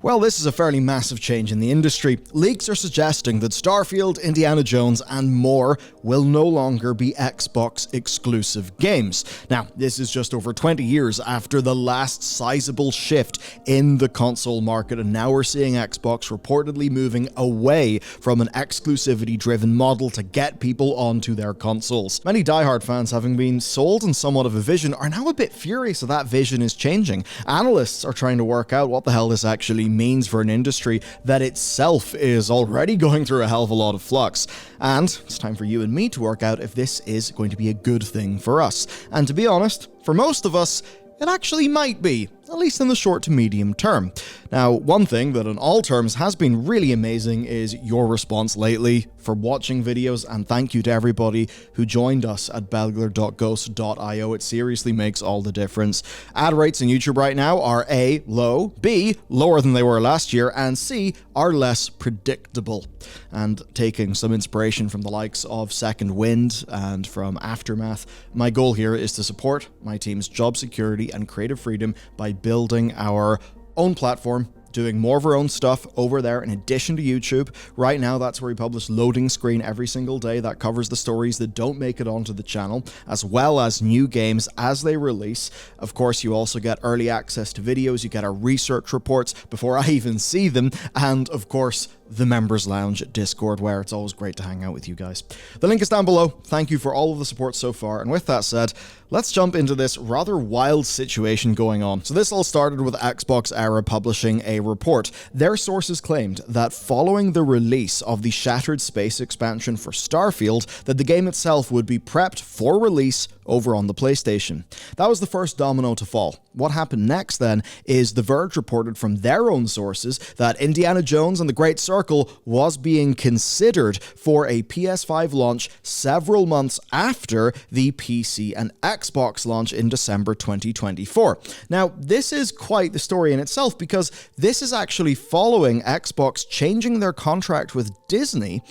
Well, this is a fairly massive change in the industry. Leaks are suggesting that Starfield, Indiana Jones, and more will no longer be Xbox exclusive games. Now, this is just over 20 years after the last sizable shift in the console market, and now we're seeing Xbox reportedly moving away from an exclusivity-driven model to get people onto their consoles. Many diehard fans, having been sold in somewhat of a vision, are now a bit furious that that vision is changing. Analysts are trying to work out what the hell this actually means for an industry that itself is already going through a hell of a lot of flux. And it's time for you and me to work out if this is going to be a good thing for us. And to be honest, for most of us, it actually might be, at least in the short to medium term. Now, one thing that on all terms has been really amazing is your response lately for watching videos, and thank you to everybody who joined us at bellular.ghost.io. It seriously makes all the difference. Ad rates on YouTube right now are A, low, B, lower than they were last year, and C, are less predictable. And taking some inspiration from the likes of Second Wind and from Aftermath, my goal here is to support my team's job security and creative freedom by building our own platform, doing more of our own stuff over there in addition to YouTube. Right now, that's where we publish Loading Screen every single day. That covers the stories that don't make it onto the channel, as well as new games as they release. Of course, you also get early access to videos, you get our research reports before I even see them, and of course, the Members Lounge at Discord, where it's always great to hang out with you guys. The link is down below. Thank you for all of the support so far, and with that said, let's jump into this rather wild situation going on. So this all started with Xbox Era publishing a report. Their sources claimed that following the release of the Shattered Space expansion for Starfield, that the game itself would be prepped for release over on the PlayStation. That was the first domino to fall. What happened next then is The Verge reported from their own sources that Indiana Jones and the Great Circle was being considered for a PS5 launch several months after the PC and Xbox launch in December 2024. Now, this is quite the story in itself, because this is actually following Xbox changing their contract with Disney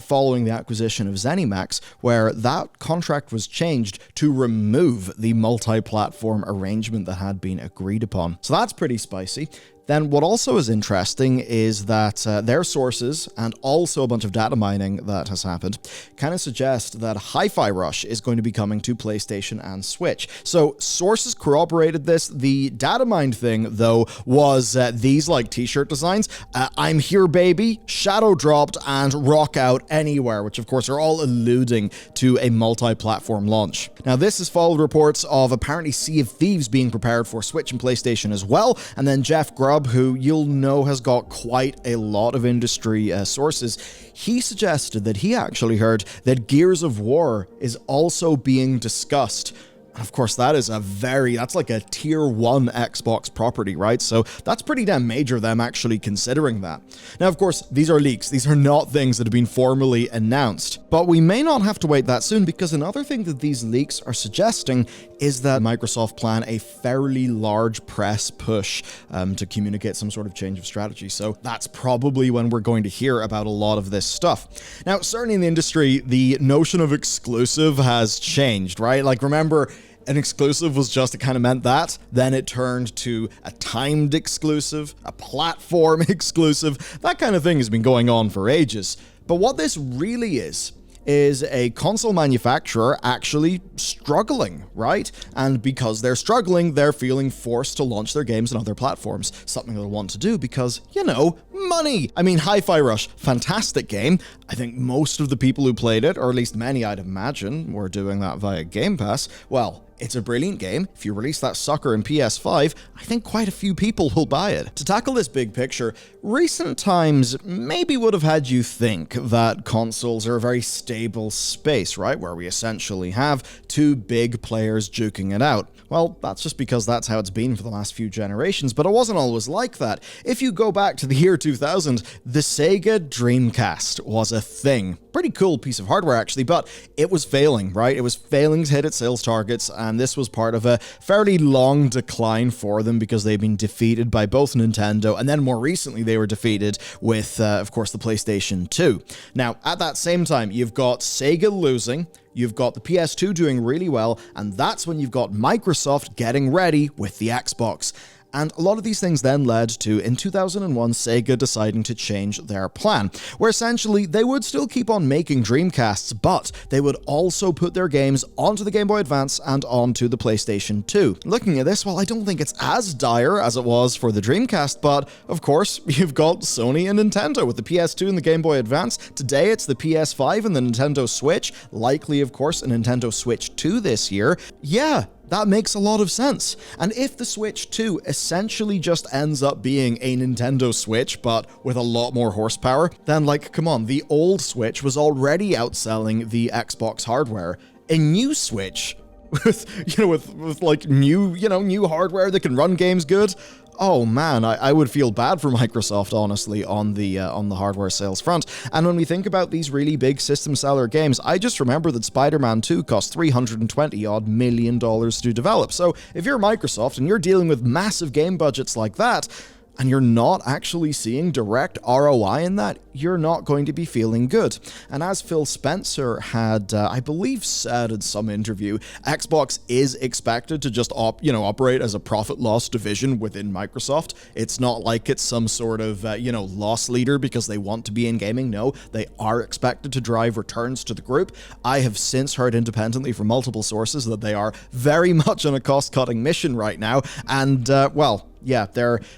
following the acquisition of ZeniMax, where that contract was changed to remove the multi-platform arrangement that had been agreed upon. So that's pretty spicy. Then what also is interesting is that their sources, and also a bunch of data mining that has happened, kind of suggest that Hi-Fi Rush is going to be coming to PlayStation and Switch. So sources corroborated this. The data mined thing, though, was these like t-shirt designs. I'm here, baby, Shadow Dropped, and Rock Out Anywhere, which of course are all alluding to a multi-platform launch. Now, this has followed reports of apparently Sea of Thieves being prepared for Switch and PlayStation as well, and then Jeff Grubb, who you'll know has got quite a lot of industry sources, he suggested that he actually heard that Gears of War is also being discussed. Of course, that's like a tier 1 Xbox property, right? So that's pretty damn major, them actually considering that. Now, of course, these are leaks. These are not things that have been formally announced. But we may not have to wait that soon, because another thing that these leaks are suggesting is that Microsoft plan a fairly large press push to communicate some sort of change of strategy. So that's probably when we're going to hear about a lot of this stuff. Now, certainly in the industry, the notion of exclusive has changed, right? Like, remember, an exclusive was just, it kind of meant that. Then it turned to a timed exclusive, a platform exclusive. That kind of thing has been going on for ages. But what this really is a console manufacturer actually struggling, right? And because they're struggling, they're feeling forced to launch their games on other platforms. Something they'll want to do because, you know, money. I mean, Hi-Fi Rush, fantastic game. I think most of the people who played it, or at least many I'd imagine, were doing that via Game Pass. Well, it's a brilliant game. If you release that sucker in PS5, I think quite a few people will buy it. To tackle this big picture, recent times maybe would have had you think that consoles are a very stable space, right? Where we essentially have two big players duking it out. Well, that's just because that's how it's been for the last few generations, but it wasn't always like that. If you go back to the year 2000, the Sega Dreamcast was a thing. Pretty cool piece of hardware, actually, but it was failing, right? It was failing to hit its sales targets, and this was part of a fairly long decline for them because they've been defeated by both Nintendo, and then more recently they were defeated with, of course, the PlayStation 2. Now, at that same time, you've got Sega losing, you've got the PS2 doing really well, and that's when you've got Microsoft getting ready with the Xbox. And a lot of these things then led to, in 2001, Sega deciding to change their plan, where essentially they would still keep on making Dreamcasts, but they would also put their games onto the Game Boy Advance and onto the PlayStation 2. Looking at this, well, I don't think it's as dire as it was for the Dreamcast, but of course, you've got Sony and Nintendo with the PS2 and the Game Boy Advance. Today, it's the PS5 and the Nintendo Switch, likely, of course, a Nintendo Switch 2 this year. Yeah, that makes a lot of sense. And if the Switch 2 essentially just ends up being a Nintendo Switch, but with a lot more horsepower, then like, come on, the old Switch was already outselling the Xbox hardware. A new Switch with like new hardware that can run games good. Oh man, I would feel bad for Microsoft, honestly, on the hardware sales front. And when we think about these really big system seller games, I just remember that Spider-Man 2 cost $320-odd million to develop. So if you're Microsoft and you're dealing with massive game budgets like that, and you're not actually seeing direct ROI in that, you're not going to be feeling good. And as Phil Spencer had, I believe, said in some interview, Xbox is expected to just operate as a profit-loss division within Microsoft. It's not like it's some sort of, loss leader because they want to be in gaming. No, they are expected to drive returns to the group. I have since heard independently from multiple sources that they are very much on a cost-cutting mission right now. And, yeah,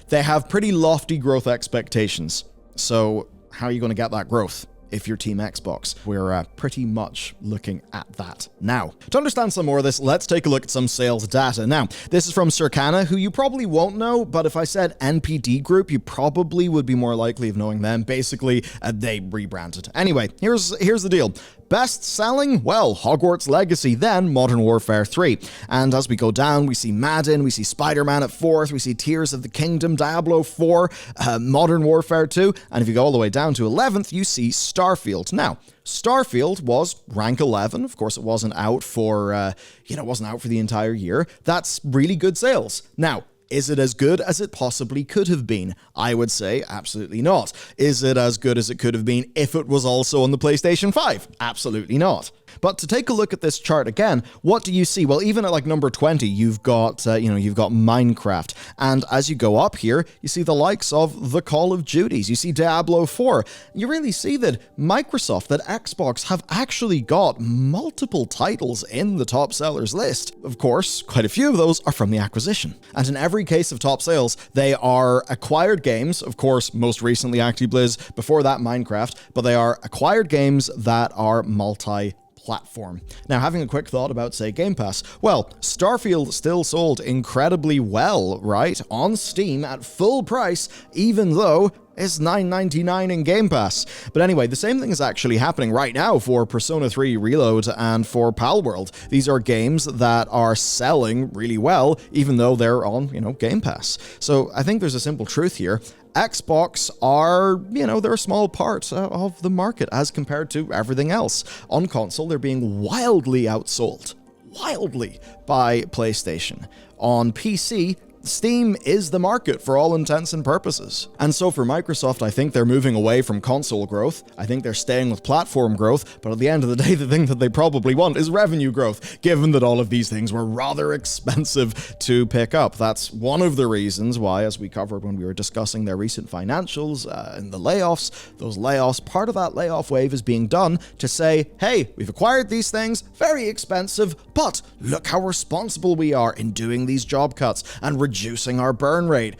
they have pretty lofty growth expectations. So how are you going to get that growth if you're Team Xbox? We're pretty much looking at that now. To understand some more of this, let's take a look at some sales data. Now, this is from Circana, who you probably won't know, but if I said NPD Group, you probably would be more likely of knowing them. Basically, they rebranded. Anyway, here's the deal. Best selling? Well, Hogwarts Legacy, then Modern Warfare 3. And as we go down, we see Madden, we see Spider-Man at 4th, we see Tears of the Kingdom, Diablo 4, Modern Warfare 2, and if you go all the way down to 11th, you see Starfield. Now, Starfield was rank 11. Of course, it wasn't out for, the entire year. That's really good sales. Now, is it as good as it possibly could have been? I would say absolutely not. Is it as good as it could have been if it was also on the PlayStation 5? Absolutely not. But to take a look at this chart again, what do you see? Well, even at like number 20, you've got Minecraft. And as you go up here, you see the likes of the Call of Duties. You see Diablo 4. You really see that Microsoft, that Xbox have actually got multiple titles in the top sellers list. Of course, quite a few of those are from the acquisition. And in every case of top sales, they are acquired games. Of course, most recently ActiBliz, before that Minecraft, but they are acquired games that are multi-platform. Now, having a quick thought about, say, Game Pass, well, Starfield still sold incredibly well, right, on Steam at full price, even though it's $9.99 in Game Pass. But anyway, the same thing is actually happening right now for Persona 3 Reload and for Palworld. These are games that are selling really well, even though they're on, Game Pass. So I think there's a simple truth here. Xbox are, they're a small part of the market as compared to everything else. On console, they're being wildly outsold. Wildly by PlayStation. On PC, Steam is the market for all intents and purposes. And so for Microsoft, I think they're moving away from console growth. I think they're staying with platform growth, but at the end of the day, the thing that they probably want is revenue growth, given that all of these things were rather expensive to pick up. That's one of the reasons why, as we covered when we were discussing their recent financials and the layoffs, those layoffs, part of that layoff wave is being done to say, hey, we've acquired these things, very expensive, but look how responsible we are in doing these job cuts and reducing our burn rate.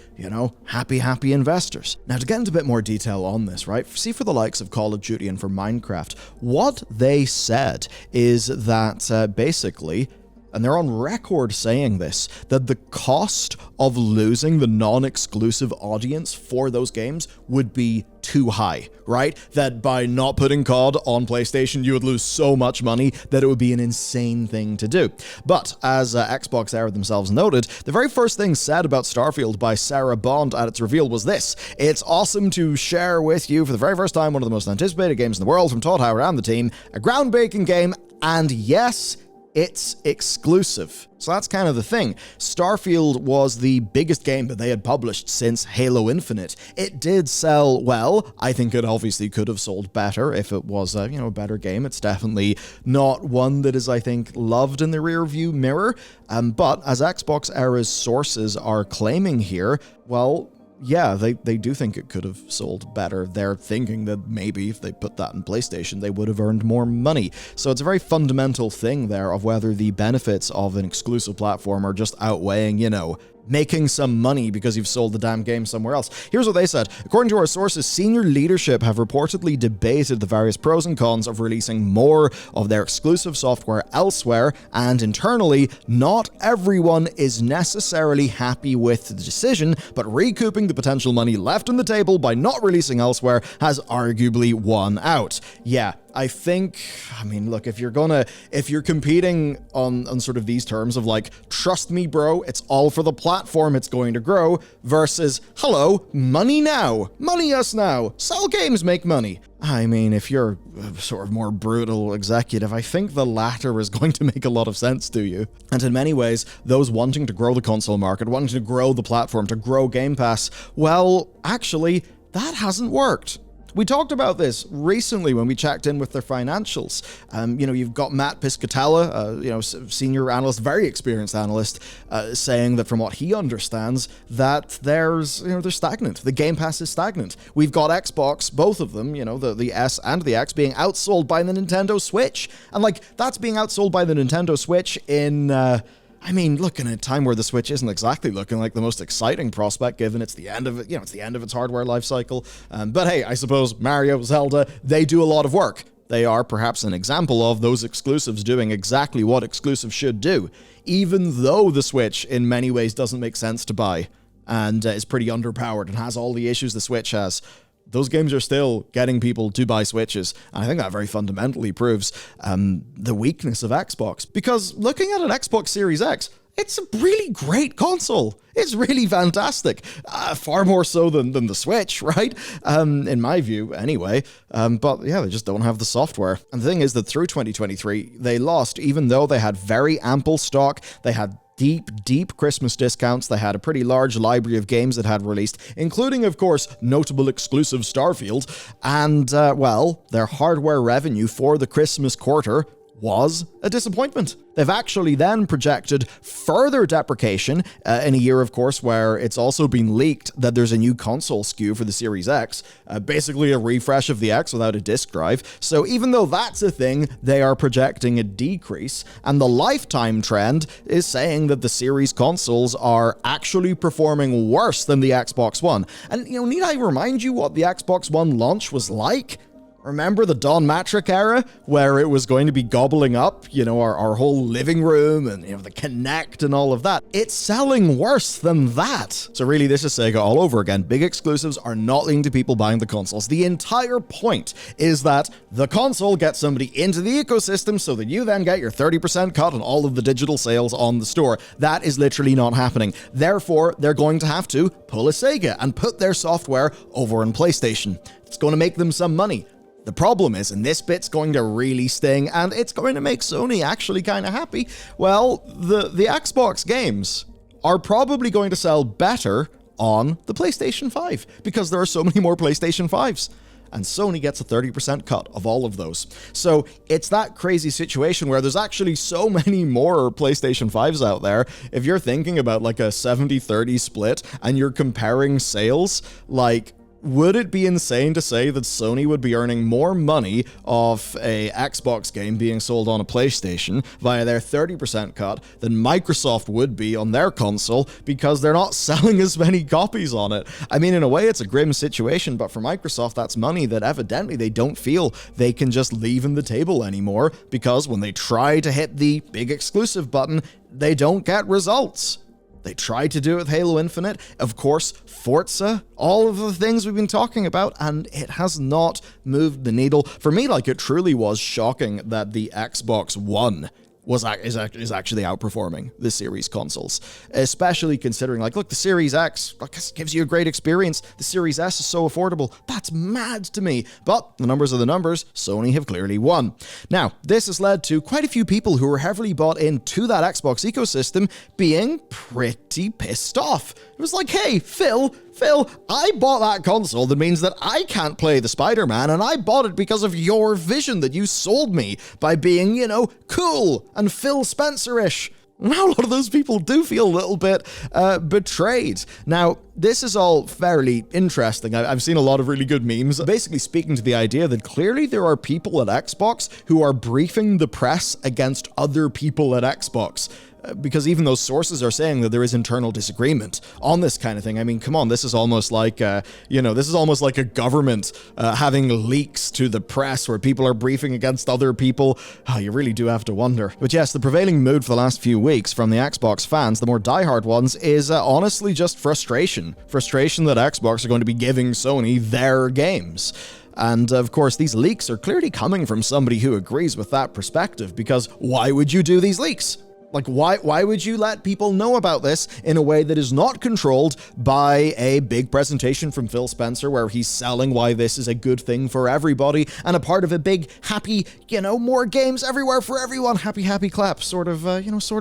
Happy investors. Now, to get into a bit more detail on this, right? See, for the likes of Call of Duty and for Minecraft, what they said is that basically, and they're on record saying this, that the cost of losing the non-exclusive audience for those games would be too high, right? That by not putting COD on PlayStation, you would lose so much money that it would be an insane thing to do. But as Xbox Era themselves noted, the very first thing said about Starfield by Sarah Bond at its reveal was this: "It's awesome to share with you for the very first time one of the most anticipated games in the world from Todd Howard and the team, a groundbreaking game, and yes, it's exclusive. So that's kind of the thing. Starfield was the biggest game that they had published since Halo Infinite. It did sell well. I think it obviously could have sold better if it was a better game. It's definitely not one that is, I think, loved in the rearview mirror. But as Xbox Era's sources are claiming here, well, yeah, they do think it could have sold better. They're thinking that maybe if they put that in PlayStation, they would have earned more money. So it's a very fundamental thing there of whether the benefits of an exclusive platform are just outweighing, making some money because you've sold the damn game somewhere else. Here's what they said. According to our sources, senior leadership have reportedly debated the various pros and cons of releasing more of their exclusive software elsewhere, and internally, not everyone is necessarily happy with the decision, but recouping the potential money left on the table by not releasing elsewhere has arguably won out. Yeah, I think, look, if you're competing on sort of these terms of like, trust me, bro, it's all for the platform, it's going to grow, versus, hello, money now, money us now, sell games, make money. If you're a sort of more brutal executive, I think the latter is going to make a lot of sense to you. And in many ways, those wanting to grow the console market, wanting to grow the platform, to grow Game Pass, well, actually, that hasn't worked. We talked about this recently when we checked in with their financials. You've got Matt Piscatella, senior analyst, very experienced analyst, saying that from what he understands, that they're stagnant. The Game Pass is stagnant. We've got Xbox, both of them, the S and the X, being outsold by the Nintendo Switch. And that's being outsold by the Nintendo Switch in... look, in a time where the Switch isn't exactly looking like the most exciting prospect, given it's the end of it, it's the end of its hardware life cycle. But hey, I suppose Mario, Zelda, they do a lot of work. They are perhaps an example of those exclusives doing exactly what exclusives should do, even though the Switch in many ways doesn't make sense to buy and is pretty underpowered and has all the issues the Switch has. Those games are still getting people to buy Switches. And I think that very fundamentally proves the weakness of Xbox. Because looking at an Xbox Series X, it's a really great console. It's really fantastic. Far more so than the Switch, right? In my view, anyway. But yeah, they just don't have the software. And the thing is that through 2023, they lost, even though they had very ample stock, they had deep Christmas discounts. They had a pretty large library of games that had released, including, of course, notable exclusive Starfield. And, their hardware revenue for the Christmas quarter was a disappointment. They've actually then projected further deprecation in a year, of course, where it's also been leaked that there's a new console SKU for the Series X, basically a refresh of the X without a disk drive. So even though that's a thing, they are projecting a decrease, and the lifetime trend is saying that the Series consoles are actually performing worse than the Xbox One. And, need I remind you what the Xbox One launch was like? Remember the Don Matrick era, where it was going to be gobbling up, our whole living room and, the Kinect and all of that? It's selling worse than that. So really, this is Sega all over again. Big exclusives are not leading to people buying the consoles. The entire point is that the console gets somebody into the ecosystem so that you then get your 30% cut on all of the digital sales on the store. That is literally not happening. Therefore, they're going to have to pull a Sega and put their software over on PlayStation. It's going to make them some money. The problem is, and this bit's going to really sting, and it's going to make Sony actually kind of happy, well, the Xbox games are probably going to sell better on the PlayStation 5, because there are so many more PlayStation 5s. And Sony gets a 30% cut of all of those. So it's that crazy situation where there's actually so many more PlayStation 5s out there. If you're thinking about like a 70-30 split and you're comparing sales, would it be insane to say that Sony would be earning more money off a Xbox game being sold on a PlayStation via their 30% cut than Microsoft would be on their console because they're not selling as many copies on it? In a way, it's a grim situation, but for Microsoft, that's money that evidently they don't feel they can just leave on the table anymore, because when they try to hit the big exclusive button, they don't get results. They tried to do it with Halo Infinite, of course, Forza, all of the things we've been talking about, and it has not moved the needle. For me, it truly was shocking that the Xbox One is actually outperforming the Series consoles, especially considering, like, look, the Series X gives you a great experience. The Series S is so affordable. That's mad to me. But the numbers are the numbers. Sony have clearly won. Now, this has led to quite a few people who were heavily bought into that Xbox ecosystem being pretty pissed off. It was like, hey, Phil, I bought that console that means that I can't play the Spider-Man, and I bought it because of your vision that you sold me by being, cool and Phil Spencer-ish. Now, a lot of those people do feel a little bit betrayed. Now, this is all fairly interesting. I've seen a lot of really good memes, basically speaking to the idea that clearly there are people at Xbox who are briefing the press against other people at Xbox. Because even those sources are saying that there is internal disagreement on this kind of thing. I mean, come on, this is almost like, this is almost like a government having leaks to the press where people are briefing against other people. Oh, you really do have to wonder. But yes, the prevailing mood for the last few weeks from the Xbox fans, the more diehard ones, is honestly just frustration. Frustration that Xbox are going to be giving Sony their games. And of course, these leaks are clearly coming from somebody who agrees with that perspective, because why would you do these leaks? Like, why would you let people know about this in a way that is not controlled by a big presentation from Phil Spencer where he's selling why this is a good thing for everybody and a part of a big, happy, more games everywhere for everyone, happy clap sort of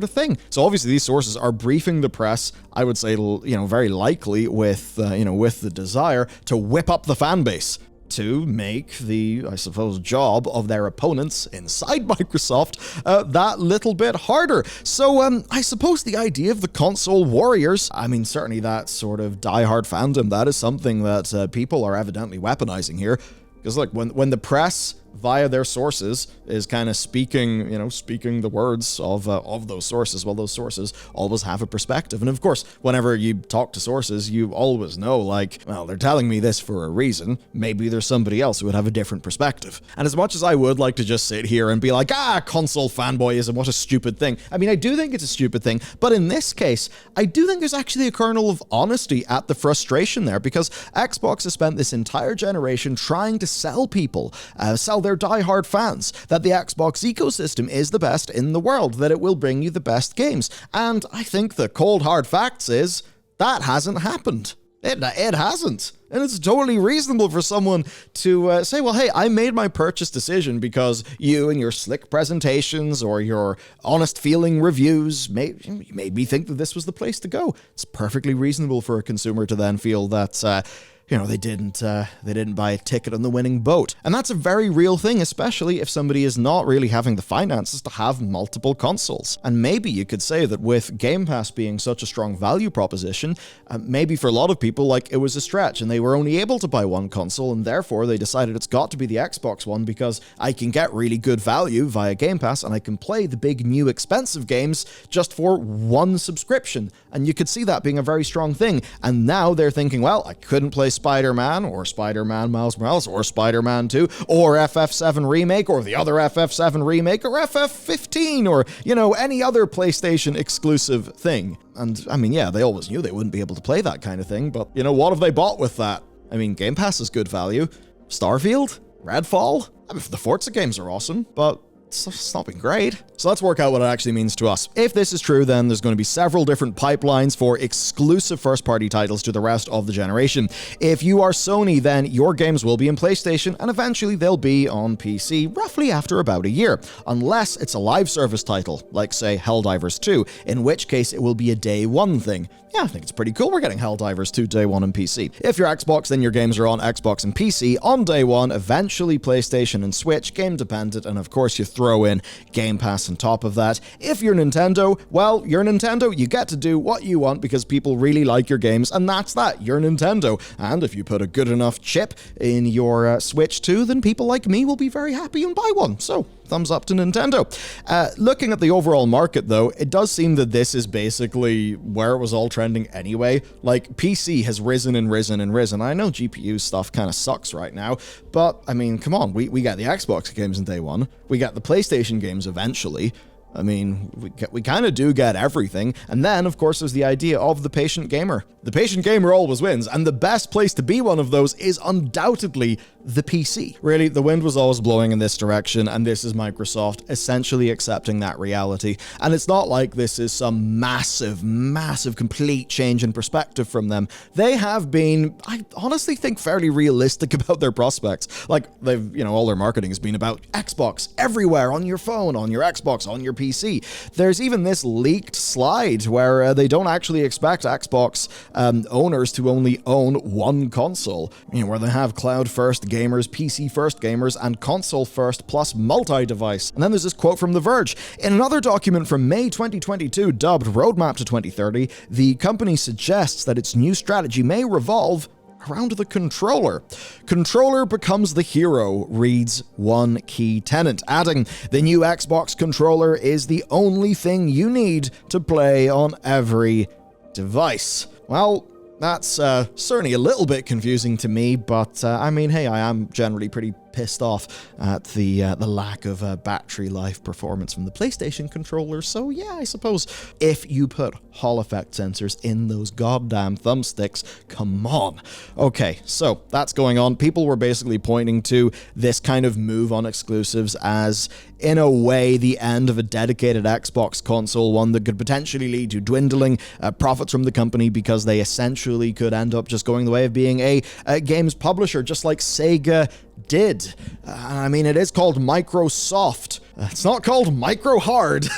thing. So obviously these sources are briefing the press, I would say, very likely with the desire to whip up the fan base, to make the, I suppose, job of their opponents inside Microsoft that little bit harder. So I suppose the idea of the console warriors, I mean, certainly that sort of diehard fandom, that is something that people are evidently weaponizing here. Because look, when the press via their sources is kind of speaking the words of those sources, well, those sources always have a perspective. And of course, whenever you talk to sources, you always know, like, well, they're telling me this for a reason. Maybe there's somebody else who would have a different perspective. And as much as I would like to just sit here and be like, console fanboyism, what a stupid thing. I mean, I do think it's a stupid thing, but in this case, I do think there's actually a kernel of honesty at the frustration there, because Xbox has spent this entire generation trying to sell people, sell their diehard fans, that the Xbox ecosystem is the best in the world, that it will bring you the best games. And I think the cold hard facts is that hasn't happened. It hasn't. And it's totally reasonable for someone to say, well, hey, I made my purchase decision because you and your slick presentations or your honest feeling reviews made me think that this was the place to go. It's perfectly reasonable for a consumer to then feel that they didn't buy a ticket on the winning boat. And that's a very real thing, especially if somebody is not really having the finances to have multiple consoles. And maybe you could say that with Game Pass being such a strong value proposition, maybe for a lot of people, like, it was a stretch and they were only able to buy one console, and therefore they decided it's got to be the Xbox One because I can get really good value via Game Pass and I can play the big new expensive games just for one subscription. And you could see that being a very strong thing. And now they're thinking, well, I couldn't play Spider-Man or Spider-Man Miles Morales or Spider-Man 2 or FF7 Remake or the other FF7 Remake or FF15 or, any other PlayStation exclusive thing. And I mean, yeah, they always knew they wouldn't be able to play that kind of thing, but what have they bought with that? I mean, Game Pass is good value. Starfield? Redfall? I mean, the Forza games are awesome, but it's not been great. So let's work out what it actually means to us. If this is true, then there's going to be several different pipelines for exclusive first-party titles to the rest of the generation. If you are Sony, then your games will be in PlayStation, and eventually they'll be on PC roughly after about a year, unless it's a live service title, like, say, Helldivers 2, in which case it will be a day one thing. Yeah, I think it's pretty cool we're getting Helldivers 2 day one on PC. If you're Xbox, then your games are on Xbox and PC on day one, eventually PlayStation and Switch, game dependent, and of course you throw in Game Pass on top of that. If you're Nintendo, well, you're Nintendo, you get to do what you want because people really like your games, and that's that, you're Nintendo. And if you put a good enough chip in your Switch 2, then people like me will be very happy and buy one. So, thumbs up to Nintendo. Looking at the overall market, though, it does seem that this is basically where it was all trending anyway. Like, PC has risen and risen and risen. I know GPU stuff kind of sucks right now, but, I mean, come on, we get the Xbox games in day one, we get the PlayStation games eventually. I mean, we kind of do get everything. And then, of course, there's the idea of the patient gamer. The patient gamer always wins, and the best place to be one of those is undoubtedly the PC. Really, the wind was always blowing in this direction, and this is Microsoft essentially accepting that reality. And it's not like this is some massive, complete change in perspective from them. They have been, I honestly think, fairly realistic about their prospects. Like, they've, all their marketing has been about Xbox everywhere, on your phone, on your Xbox, on your PC. There's even this leaked slide where they don't actually expect Xbox owners to only own one console, where they have cloud-first gamers, PC-first gamers, and console-first plus multi-device. And then there's this quote from The Verge. In another document from May 2022 dubbed Roadmap to 2030, the company suggests that its new strategy may revolve around the controller. Controller becomes the hero, reads one key tenant, adding, the new Xbox controller is the only thing you need to play on every device. Well, that's certainly a little bit confusing to me, but I mean, hey, I am generally pretty pissed off at the lack of battery life performance from the PlayStation controller. So yeah, I suppose if you put Hall effect sensors in those goddamn thumbsticks, come on. Okay, so that's going on. People were basically pointing to this kind of move on exclusives as, in a way, the end of a dedicated Xbox console, one that could potentially lead to dwindling profits from the company because they essentially could end up just going the way of being a games publisher, just like Sega did. I mean, it is called Microsoft. It's not called Micro Hard.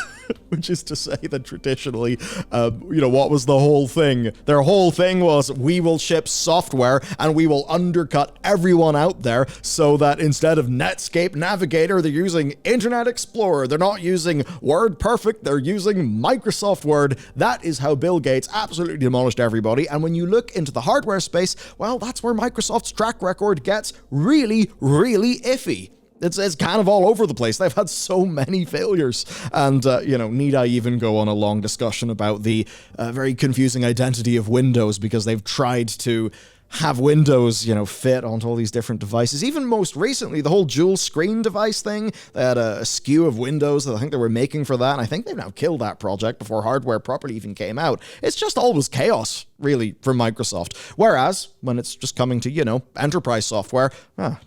Which is to say that traditionally, what was the whole thing? Their whole thing was, we will ship software and we will undercut everyone out there so that instead of Netscape Navigator, they're using Internet Explorer. They're not using WordPerfect, they're using Microsoft Word. That is how Bill Gates absolutely demolished everybody. And when you look into the hardware space, well, that's where Microsoft's track record gets really, really iffy. It's kind of all over the place. They've had so many failures. And, need I even go on a long discussion about the very confusing identity of Windows, because they've tried to have Windows, fit onto all these different devices. Even most recently, the whole dual screen device thing, they had a SKU of Windows that I think they were making for that, and I think they've now killed that project before hardware properly even came out. It's just always chaos, really, for Microsoft. Whereas, when it's just coming to, enterprise software,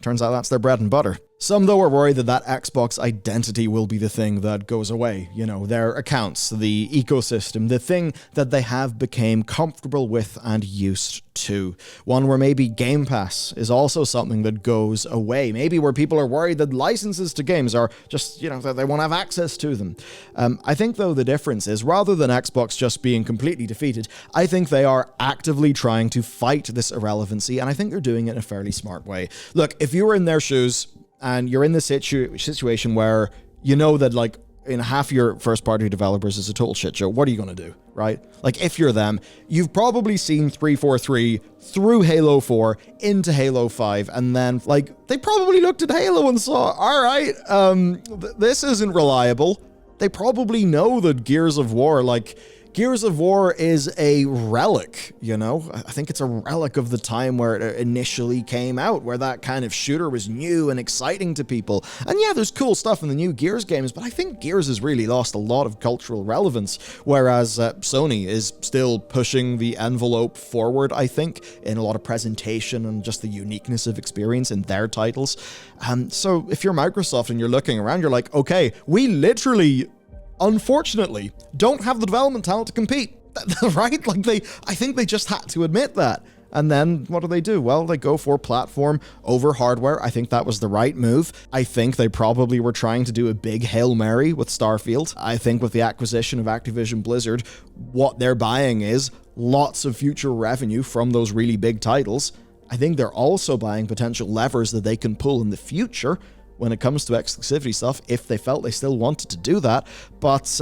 turns out that's their bread and butter. Some, though, are worried that Xbox identity will be the thing that goes away. Their accounts, the ecosystem, the thing that they have become comfortable with and used to. One where maybe Game Pass is also something that goes away. Maybe where people are worried that licenses to games are just, that they won't have access to them. I think, though, the difference is, rather than Xbox just being completely defeated, I think they are actively trying to fight this irrelevancy, and I think they're doing it in a fairly smart way. Look, if you were in their shoes, and you're in this situation where that, in half your first-party developers is a total shit show, what are you going to do, right? Like, if you're them, you've probably seen 343 through Halo 4 into Halo 5, and then, they probably looked at Halo and saw, all right, this isn't reliable. They probably know that Gears of War is a relic, I think it's a relic of the time where it initially came out, where that kind of shooter was new and exciting to people. And yeah, there's cool stuff in the new Gears games, but I think Gears has really lost a lot of cultural relevance, whereas Sony is still pushing the envelope forward, I think, in a lot of presentation and just the uniqueness of experience in their titles. So if you're Microsoft and you're looking around, you're like, okay, we literally, unfortunately, don't have the development talent to compete, right? I think they just had to admit that. And then what do? Well, they go for platform over hardware. I think that was the right move. I think they probably were trying to do a big Hail Mary with Starfield. I think with the acquisition of Activision Blizzard, what they're buying is lots of future revenue from those really big titles. I think they're also buying potential levers that they can pull in the future when it comes to exclusivity stuff, if they felt they still wanted to do that. But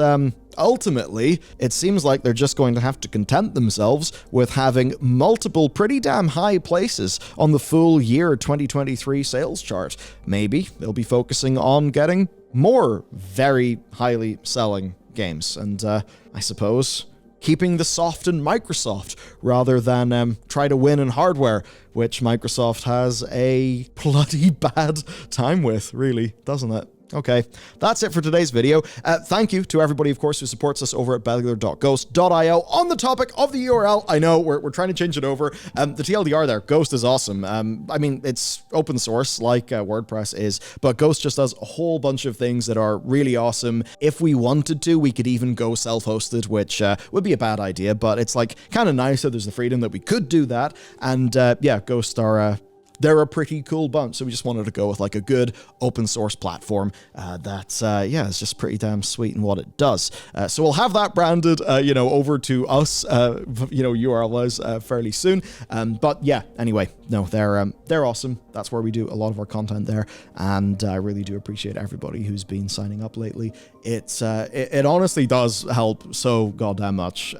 ultimately, it seems like they're just going to have to content themselves with having multiple pretty damn high places on the full year 2023 sales chart. Maybe they'll be focusing on getting more very highly selling games. And I suppose keeping the soft in Microsoft rather than try to win in hardware, which Microsoft has a bloody bad time with, really, doesn't it? Okay, that's it for today's video. Thank you to everybody, of course, who supports us over at bellular.ghost.io. On the topic of the URL, I know we're trying to change it over. The TLDR there, Ghost is awesome. I mean, it's open source like WordPress is, but Ghost just does a whole bunch of things that are really awesome. If we wanted to, we could even go self-hosted, which would be a bad idea, but it's like kind of nice that there's the freedom that we could do that. And yeah, Ghost are... they're a pretty cool bunch, so we just wanted to go with like a good open source platform that's, yeah, it's just pretty damn sweet in what it does. So we'll have that branded, you know, over to us, you know, URLs fairly soon. But yeah, anyway, no, they're awesome. That's where we do a lot of our content there, and I really do appreciate everybody who's been signing up lately. It honestly does help so goddamn much.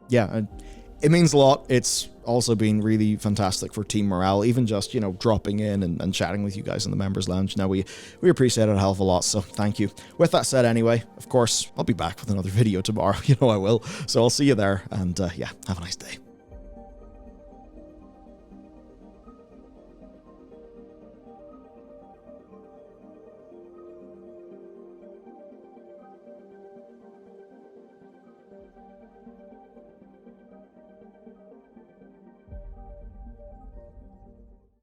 Yeah, it means a lot. It's also been really fantastic for team morale, even just, you know, dropping in and chatting with you guys in the members lounge. Now, we appreciate it a hell of a lot, so thank you. With that said, anyway, of course, I'll be back with another video tomorrow. You know I will. So I'll see you there, and yeah, have a nice day.